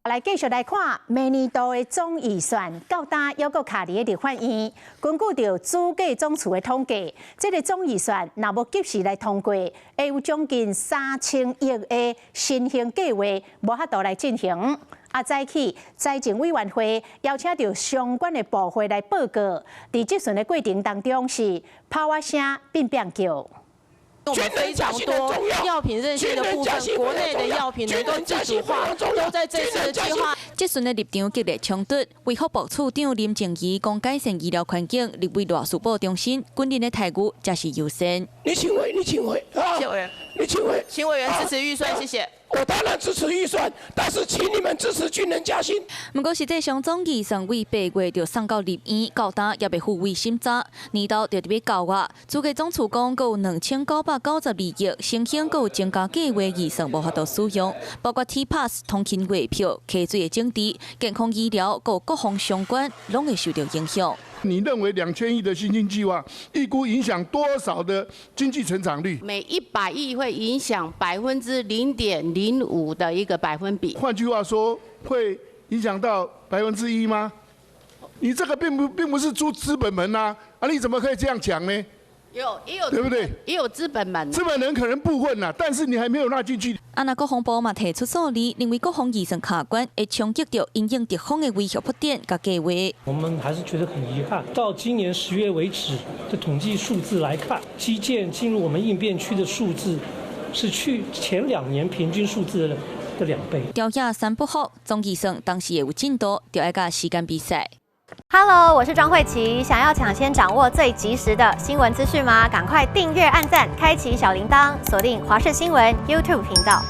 来继续来看明年度的总预算，到单犹阁卡伫立法院。根据着主计总处的统计，这个总预算若无及时来通过，会有将近3000亿的新兴计划无法度来进行。早起财政委员会邀请到相关的部会来报告，伫这顺的过程当中是炮啊声、变叫。 我们非常多药品韧性的部分，国内的药品能够自主化，都在这次的计划。这顺的立场激烈冲突，卫福部处长林静怡讲改善医疗环境，立为热事部中心，军人的待遇才是优先。你请回，谢委员，你请回，请委员支持预算，谢谢。 我当然支持预算，但是请你们支持军人加薪。不过实际上总预算为8月就送到立院，到单也未付为审查，年度就伫要9月。主计总处讲，阁有2992亿，新兴阁有增加计划预算无法度使用，包括 T-Pass、通勤月票、溪水的整治、健康医疗，阁国防相关，拢会受到影响。 你认为2000亿的新兴计划，预估影响多少的经济成长率？每100亿会影响0.05%的一个百分比。换句话说，会影响到1%吗？你这个并不是租资本门呐，你怎么可以这样讲呢？也有，对不对？也有资本门，资本人可能部分呐，但是你还没有纳进去。那国防部嘛提出数字，认为国防预算卡关，会冲击到因应敌方的威胁铺垫甲计划。我们还是觉得很遗憾，到今年10月为止的统计数字来看，基建进入我们应变区的数字是前2年平均数字的2倍。调查3不好，总预算当时也有进度，就要甲时间比赛。 Hello， 我是庄慧琪。想要抢先掌握最及时的新闻资讯吗？赶快订阅、按赞、开启小铃铛，锁定华视新闻 YouTube 频道。